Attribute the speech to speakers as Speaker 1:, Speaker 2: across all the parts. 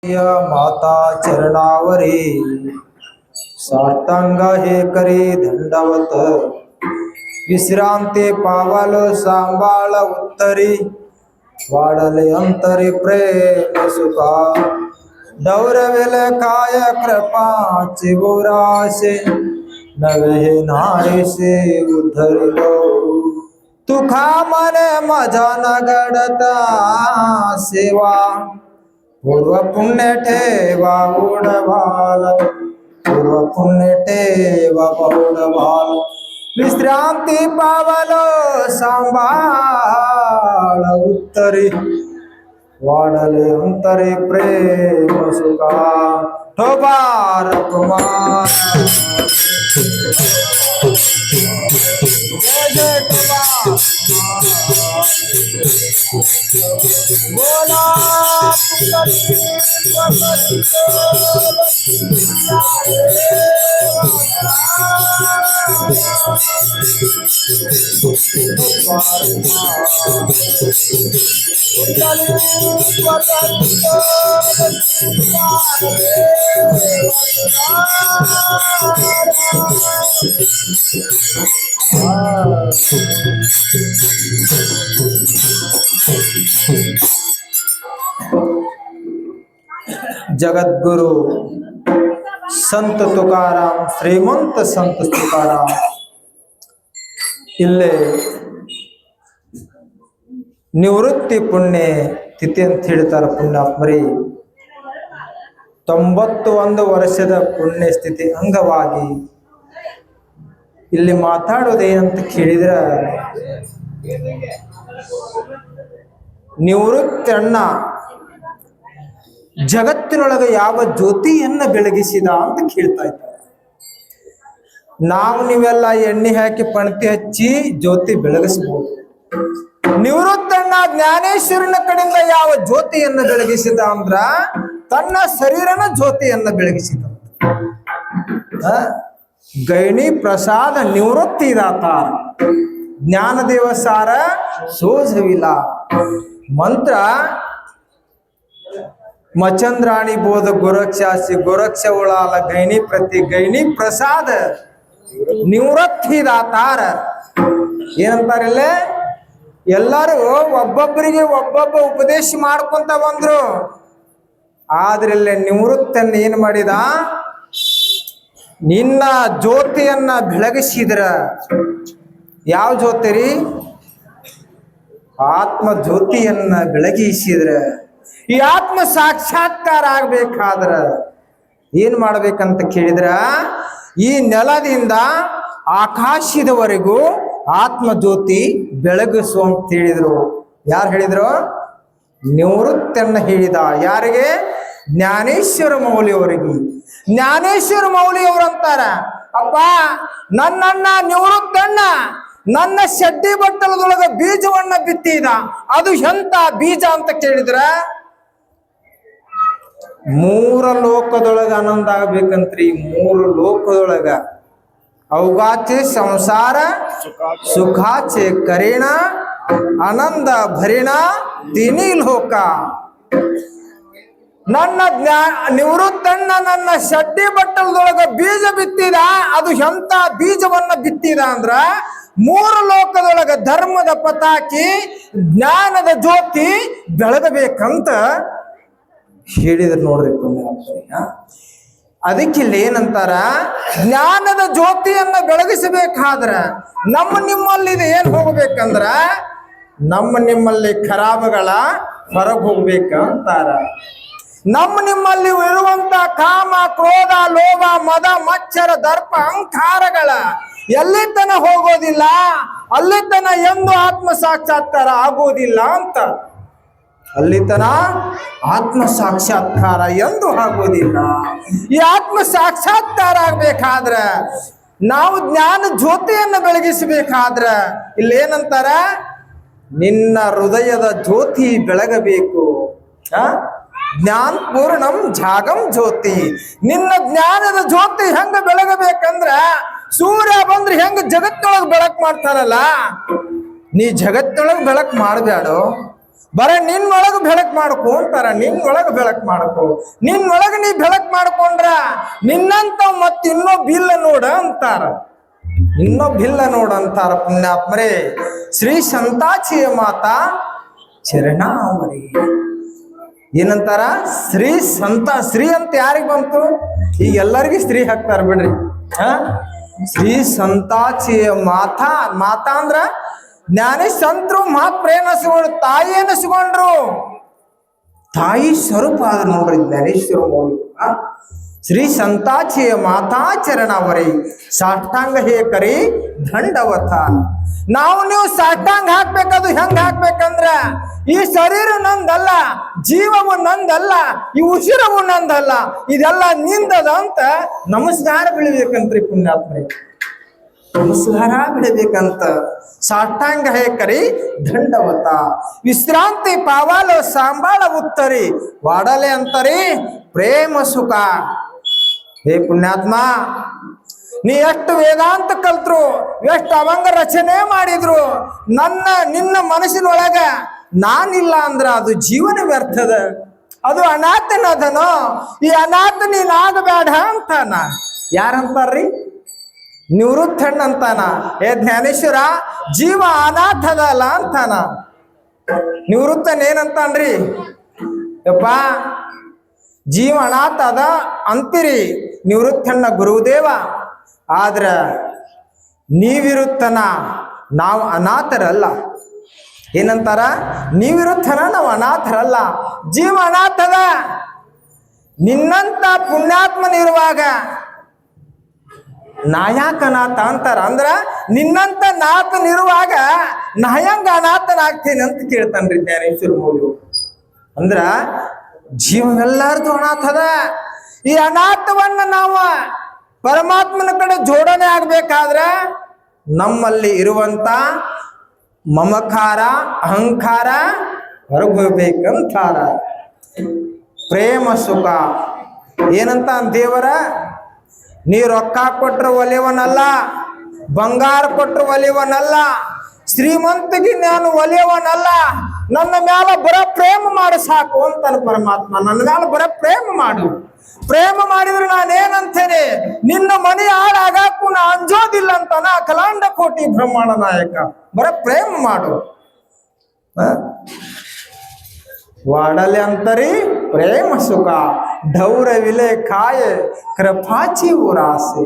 Speaker 1: माता चरणावरी साष्टांग हे करी दंडवत विश्रांती पावलो सांभाळ उत्तरी वाढले अंतरी प्रेम सुखा डौरवेल काय कृपाची बोराशे नवे नारीसे उद्धरिलो तुखा मने मजा नगडता सेवा पूर्व पुण्य ठेवा उडभाल पूर्व पुण्य ठेवा उडभाल विश्रांती पावलो सांभाळ उत्तरी वाढले अंतरे प्रेम सुखा ठोबार कुमार जय जय बोला जगद्गुरु संत तुकाराम श्रीमंत संत तुकाराम इल्ले निवृत्ति पुण्य तिथि ಅಂತ ಹೇಳ್ತಾರ ಪುಣ್ಯಾತ್ಮರಿ 91 ವರ್ಷದ ಪುಣ್ಯ ಸ್ಥಿತಿ ಅಂಗವಾಗಿ ಇಲ್ಲಿ ಮಾತಾಡೋದೇನಂತ ಕೇಳಿದ್ರ ನಿವೃತ್ತಣ್ಣ ಜಗತ್ತಿನೊಳಗೆ ಯಾವ ಜ್ಯೋತಿಯನ್ನ ಬೆಳಗಿಸಿದ ಅಂತ ಕೇಳ್ತಾ ಇದ್ದಾರೆ. ನಾವು ನೀವೆಲ್ಲ ಎಣ್ಣೆ ಹಾಕಿ ಪಣತಿ ಹಚ್ಚಿ ಜ್ಯೋತಿ ಬೆಳಗಿಸಬಹುದು. ನಿವೃತ್ತಣ್ಣ ಜ್ಞಾನೇಶ್ವರನ ಕಡೆಯಿಂದ ಯಾವ ಜ್ಯೋತಿಯನ್ನ ಬೆಳಗಿಸಿದ ಅಂದ್ರ ತನ್ನ ಶರೀರನ ಜ್ಯೋತಿಯನ್ನ ಬೆಳಗಿಸಿದ. ಗೈಣಿ ಪ್ರಸಾದ ನಿವೃತ್ತಿ ದಾತಾರ ಜ್ಞಾನ ದೇವಸಾರ ಸೋಜವಿಲ್ಲ ಮಂತ್ರ मचंद्राणी बोध गोरक्षासी गोरक्ष उळाल गैनी प्रति गैनी प्रसाद निवृत्ति दातार ಏನಂತಾರಿಲ್ಲ ಎಲ್ಲರೂ ಒಬ್ಬೊಬ್ಬರಿಗೆ ಒಬ್ಬೊಬ್ಬ ಉಪದೇಶ ಮಾಡ್ಕೊಂತ ಬಂದ್ರು. ಆದ್ರೆ ಇಲ್ಲಿ ನಿವೃತ್ತನ್ನ ಏನ್ ಮಾಡಿದ, ನಿನ್ನ ಜ್ಯೋತಿಯನ್ನ ಬೆಳಗಿಸಿದ್ರ. ಯಾವ ಜ್ಯೋತಿ ರೀ? ಆತ್ಮ ಜ್ಯೋತಿಯನ್ನ ಬೆಳಗಿಸಿದ್ರ. ಈ ಆತ್ಮ ಸಾಕ್ಷಾತ್ಕಾರ ಆಗ್ಬೇಕಾದ್ರ ಏನ್ ಮಾಡ್ಬೇಕಂತ ಕೇಳಿದ್ರ, ಈ ನೆಲದಿಂದ ಆಕಾಶದವರೆಗೂ ಆತ್ಮ ಜ್ಯೋತಿ ಬೆಳಗಿಸು ಅಂತ ಹೇಳಿದ್ರು. ಯಾರು ಹೇಳಿದ್ರು? ನಿವೃತ್ತನ್ನ ಹೇಳಿದ. ಯಾರಿಗೆ? ಜ್ಞಾನೇಶ್ವರ ಮೌಲಿಯವರಿಗೆ. ಜ್ಞಾನೇಶ್ವರ ಮೌಲಿಯವರು ಅಂತಾರ, ಅಪ್ಪ ನನ್ನಣ್ಣ ನಿವೃತ್ತಣ್ಣ ನನ್ನ ಶೆಡ್ಡಿ ಬಟ್ಟಲದೊಳಗ ಬೀಜವನ್ನ ಬಿತ್ತಿದ. ಅದು ಎಂತ ಬೀಜ ಅಂತ ಕೇಳಿದ್ರ, ಮೂರ ಲೋಕದೊಳಗ ಆನಂದ ಆಗ್ಬೇಕಂತ್ರಿ. ಮೂರು ಲೋಕದೊಳಗ ಅವಗಾಚೆ ಸಂಸಾರ ಸುಖಾಚೆ ಕರೇಣ ಆನಂದ ಭರಿಣ ತಿನಿ ಲೋಕ. ನನ್ನ ನಿವೃತ್ತಣ್ಣ ನನ್ನ ಶಡ್ಡಿ ಬಟ್ಟಲದೊಳಗ ಬೀಜ ಬಿತ್ತಿದ. ಅದು ಎಂತ ಬೀಜವನ್ನ ಬಿತ್ತಿದ ಅಂದ್ರ, ಮೂರು ಲೋಕದೊಳಗ ಧರ್ಮದ ಪತಾಕಿ ಜ್ಞಾನದ ಜ್ಯೋತಿ ಬೆಳಗಬೇಕಂತ ಹೇಳಿದ್ರು. ನೋಡ್ರಿ ಅದಕ್ಕಿಲ್ಲ ಏನಂತಾರ, ಜ್ಞಾನದ ಜ್ಯೋತಿಯನ್ನ ಬೆಳಗಿಸಬೇಕಾದ್ರ ನಮ್ಮ ನಿಮ್ಮಲ್ಲಿ ಏನ್ ಹೋಗ್ಬೇಕಂದ್ರ, ನಮ್ಮ ನಿಮ್ಮಲ್ಲಿ ಖರಾಬಗಳ ಹೊರಗೆ ಹೋಗ್ಬೇಕಂತಾರ. ನಮ್ಮ ನಿಮ್ಮಲ್ಲಿ ಇರುವಂತ ಕಾಮ ಕ್ರೋಧ ಲೋಭ ಮದ ಮಚ್ಚರ ದರ್ಪ ಅಹಂಕಾರಗಳ ಎಲ್ಲಿ ತನ ಹೋಗೋದಿಲ್ಲ, ಅಲ್ಲಿ ತನ ಎಂದು ಆತ್ಮ ಸಾಕ್ಷಾತ್ಕಾರ ಆಗೋದಿಲ್ಲ ಅಂತ. ಅಲ್ಲಿ ತನ ಆತ್ಮ ಸಾಕ್ಷಾತ್ಕಾರ ಎಂದು ಆಗೋದಿಲ್ಲ. ಈ ಆತ್ಮ ಸಾಕ್ಷಾತ್ಕಾರ ಆಗ್ಬೇಕಾದ್ರ ನಾವು ಜ್ಞಾನ ಜ್ಯೋತಿಯನ್ನ ಬೆಳಗಿಸಬೇಕಾದ್ರ ಇಲ್ಲೇನಂತಾರ, ನಿನ್ನ ಹೃದಯದ ಜ್ಯೋತಿ ಬೆಳಗಬೇಕು. ಜ್ಞಾನ ಪೂರ್ಣಂ ಜಾಗಂ ಜ್ಯೋತಿ. ನಿನ್ನ ಜ್ಞಾನದ ಜ್ಯೋತಿ ಹೆಂಗ ಬೆಳಗಬೇಕಂದ್ರ, ಸೂರ್ಯ ಬಂದ್ರೆ ಹೆಂಗ ಜಗತ್ತೊಳಗೆ ಬೆಳಕ್ ಮಾಡ್ತಾರಲ್ಲ, ನೀ ಜಗತ್ತೊಳಗೆ ಬೆಳಕ್ ಮಾಡಬೇಡ. ಬರ ನಿನ್ನೊಳಗ ಬೆಳಕ್ ಮಾಡ್ಕೊ ಅಂತಾರ. ನಿನ್ನೊಳಗ ಬೆಳಕ್ ಮಾಡ್ಕೊ, ನಿನ್ನೊಳಗ ನೀ ಬೆಳಕ್ ಮಾಡ್ಕೊಂಡ್ರ ನಿನ್ನಂತ ಮತ್ ಇನ್ನೊಬ್ಬಿಲ್ಲ ನೋಡ ಅಂತಾರ. ಇನ್ನೊಬ್ಬಿಲ್ಲ ನೋಡ ಅಂತಾರ ಪುಣ್ಯಾತ್ಮರೇ. ಶ್ರೀ ಸಂತಾಚಿಯ ಮಾತಾ ಚರಣಾವರಿ ಏನಂತಾರ? ಶ್ರೀ ಸಂತ. ಶ್ರೀ ಅಂತ ಯಾರಿಗ್ ಬಂತು? ಈಗ ಎಲ್ಲರಿಗೂ ಸ್ತ್ರೀ ಹಾಕ್ತಾರ ಬಿಡ್ರಿ. ಶ್ರೀ ಸಂತಾಚಿಯ ಮಾತಾ. ಮಾತಾ ಅಂದ್ರ ಜ್ಞಾನಿ ಸಂತರು ಮಹಾಪ್ರೇಮಸ್ಕೊಂಡ್ರು, ತಾಯಿ ಎನಿಸ್ಕೊಂಡ್ರು. ತಾಯಿ ಸ್ವರೂಪ ಆದ ನೋಡ್ರಿ ಜ್ಞಾನೇಶ್ವರ ಮೌಳಿ. ಶ್ರೀ ಸಂತಾಚಿಯ ಮಾತಾ ಚರಣಾವರಿ ಸಾಷ್ಟಾಂಗ ಹೇ ಕರಿ ದಂಡವತ. ನಾವು ನೀವು ಸಾಷ್ಟಾಂಗ ಹಾಕ್ಬೇಕದು ಹೆಂಗ್ ಹಾಕ್ಬೇಕಂದ್ರ, ಈ ಶರೀರ ನಂದಲ್ಲ, ಜೀವವು ನಂದಲ್ಲ, ಈ ಉಸಿರವು ನಂದಲ್ಲ, ಇದೆಲ್ಲ ನಿಂದದ ಅಂತ ನಮಸ್ಕಾರ ಬೀಳ್ಬೇಕಂತ್ರಿ ಪುಣ್ಯಾತ್ಮರಿ. ನಮಸ್ಕಾರ ಬಿಡಬೇಕಂತ. ಸಾಷ್ಟಾಂಗ ಹೇ ಕರಿ ದಂಡವತ. ವಿಶ್ರಾಂತಿ ಪಾವಾಲ ಸಾಂಬಾಳ ಉತ್ತರಿ ವಾಡಲೆ ಅಂತರಿ ಪ್ರೇಮ ಸುಖ. ಹೇ ಪುಣ್ಯಾತ್ಮ, ನೀ ಎಷ್ಟು ವೇದಾಂತ ಕಲ್ತ್ರು, ಎಷ್ಟು ಅವಂಗ ರಚನೆ ಮಾಡಿದ್ರು, ನಿನ್ನ ಮನಸ್ಸಿನೊಳಗ ನಾನಿಲ್ಲ ಅಂದ್ರ ಅದು ಜೀವನ ವ್ಯರ್ಥದ. ಅದು ಅನಾಥನದನೋ. ಈ ಅನಾಥ ನೀನ್ ಆಗಬೇಡ ಅಂತಾನ. ಯಾರಂತಾರ್ರಿ? ನಿವೃತ್ತಣ್ಣ ಅಂತಾನ. ಏ ಜ್ಞಾನೇಶ್ವರ, ಜೀವ ಅನಾಥದಲ್ಲ ಅಂತಾನ. ನಿವೃತ್ತನ್ ಏನಂತಾನ್ರಿ? ಯಪ್ಪ, ಜೀವ ಅನಾಥ ಅದ ಅಂತೀರಿ ನಿವೃತ್ತಣ್ಣ ಗುರುದೇವ. ಆದ್ರ ನೀವಿರುತ್ತನ, ನಾವು ಅನಾಥರಲ್ಲ. ಏನಂತಾರ? ನೀವಿರುತ್ತನ, ನಾವು ಅನಾಥರಲ್ಲ. ಜೀವ ಅನಾಥದ. ನಿನ್ನಂತ ಪುಣ್ಯಾತ್ಮನಿರುವಾಗ ನಾಯಕನಾಥ ಅಂತಾರ. ಅಂದ್ರ ನಿನ್ನಂತ ನಾಥನಿರುವಾಗ ನಾ ಹೆಂಗ ಅನಾಥನಾಗ್ತೇನೆ ಅಂತ ಕೇಳ್ತಾನ್ರಿ ಜ್ಞಾನೇಶ್ವರ ಮೌಲ್ಯ. ಅಂದ್ರ ಜೀವನೆಲ್ಲಾರ್ದು ಅನಾಥದ. ಈ ಅನಾಥವನ್ನ ನಾವು ಪರಮಾತ್ಮನ ಕಡೆ ಜೋಡಣೆ ಆಗ್ಬೇಕಾದ್ರ ನಮ್ಮಲ್ಲಿ ಇರುವಂತ ಮಮಕಾರ ಅಹಂಕಾರ ಹೊರಗೋಗ್ಬೇಕಂತಾರ. ಪ್ರೇಮ ಸುಖ ಏನಂತ ದೇವರ? ನೀ ರೊಕ್ಕ ಕೊಟ್ರು ಒಲೆಯವನಲ್ಲ, ಬಂಗಾರ ಕೊಟ್ರು ಒಲೆಯವನಲ್ಲ, ಶ್ರೀಮಂತಿಗೆ ನಾನು ಒಲೆಯವನಲ್ಲ, ನನ್ನ ಮ್ಯಾಲ ಬರ ಪ್ರೇಮ ಮಾಡು ಸಾಕು ಅಂತಾನ ಪರಮಾತ್ಮ. ನನ್ನ ಮ್ಯಾಲ ಬರ ಪ್ರೇಮ ಮಾಡು. ಪ್ರೇಮ ಮಾಡಿದ್ರೆ ನಾನೇನಂತೇನೆ? ನಿನ್ನ ಮನೆ ಹಾಳಾಗಾಕು ನಾ ಅಂಜೋದಿಲ್ಲ ಅಂತಾನ ಅಖಲಾಂಡ ಕೋಟಿ ಬ್ರಹ್ಮಾಂಡ ನಾಯಕ. ಬರ ಪ್ರೇಮ ಮಾಡು. वाढले अंतरी प्रेम सुखा ढौर विले काय कृपाची उरासे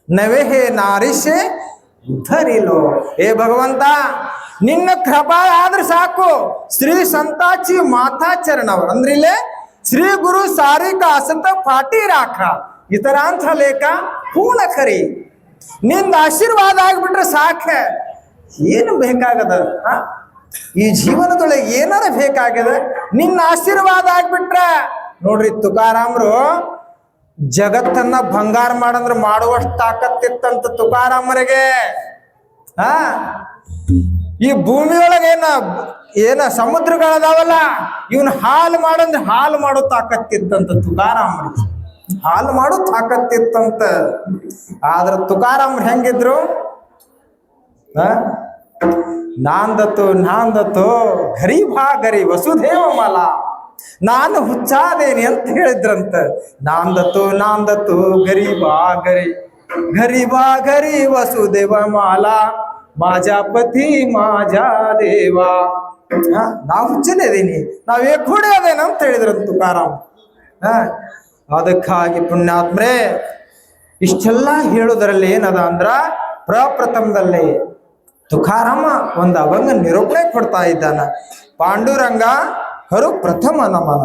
Speaker 1: नवे हे नारिशे धरिलो हे भगवंता ನಿನ್ನ ಕೃಪಾ ಆದ್ರೆ ಸಾಕು ಶ್ರೀ ಸಂತಾಚಿ ಮಾತಾ ಚರಣವರು ಅಂದ್ರೆ ಇಲ್ಲೇ ಶ್ರೀ ಗುರು ಸಾರಿಕ ಅಸಂತ ಪಾಟಿ ರಾಖ ಇತರ ಅಂತ ಲೇಖ ಪೂರ್ಣ ಕರಿ ನಿಂದ ಆಶೀರ್ವಾದ ಆಗ್ಬಿಟ್ರೆ ಸಾಕೆ ಏನು ಬೇಕಾಗದ ಈ ಜೀವನದೊಳಗೆ ಏನಾರ ಬೇಕಾಗಿದೆ ನಿನ್ನ ಆಶೀರ್ವಾದ ಆಗ್ಬಿಟ್ರೆ ನೋಡ್ರಿ ತುಕಾರಾಮ್ರು ಜಗತ್ತನ್ನ ಬಂಗಾರ ಮಾಡಂದ್ರೆ ಮಾಡುವಷ್ಟು ತಾಕತ್ತಿತ್ತಂತ ತುಕಾರಾಮರಿಗೆ ಈ ಭೂಮಿಯೊಳಗೆ ಏನ ಸಮುದ್ರಗಳದಾವಲ್ಲ ಇವನ್ ಹಾಲು ಮಾಡಂದ್ರೆ ಹಾಲು ಮಾಡೋ ತಾಕತ್ತಿತ್ತಂತ ತುಕಾರಾಮ್ರಿಗೆ ಹಾಲು ಮಾಡೋ ತಾಕತ್ತಿತ್ತಂತ ಆದ್ರ ತುಕಾರಾಮ್ರು ಹೆಂಗಿದ್ರು ನಾಂದತ್ತು ನಾಂದತ್ತು ಗರೀಬಾ ಗರಿ ವಸುದೇವ ಮಾಲ ನಾನು ಹುಚ್ಚಾದೇನಿ ಅಂತ ಹೇಳಿದ್ರಂತ ನಾಂದತ್ತು ನಾಂದತ್ತು ಗರೀಬಾ ಗರಿ ಗರೀಬಾ ಗರಿ ವಸುದೇವ ಮಾಲ ಮಾಜಾ ಪತಿ ಮಾಜಾ ದೇವ ನಾವು ಹುಚ್ಚನೇ ಅದೀನಿ ನಾವೇ ಕೂಡ ಅದೇನ ಅಂತ ಹೇಳಿದ್ರಂತ ತುಕಾರಾಮ್ ಅದಕ್ಕಾಗಿ ಪುಣ್ಯಾತ್ಮರೇ ಇಷ್ಟೆಲ್ಲ ಹೇಳೋದ್ರಲ್ಲಿ ಏನದ ಅಂದ್ರ ಪ್ರಪ್ರಥಮದಲ್ಲಿ ತುಕಾರಾಮ ಒಂದು ಅವಂಗ ನಿರೂಪಣೆ ಕೊಡ್ತಾ ಇದ್ದಾನ ಪಾಂಡುರಂಗ ಹರು ಪ್ರಥಮ ನಮನ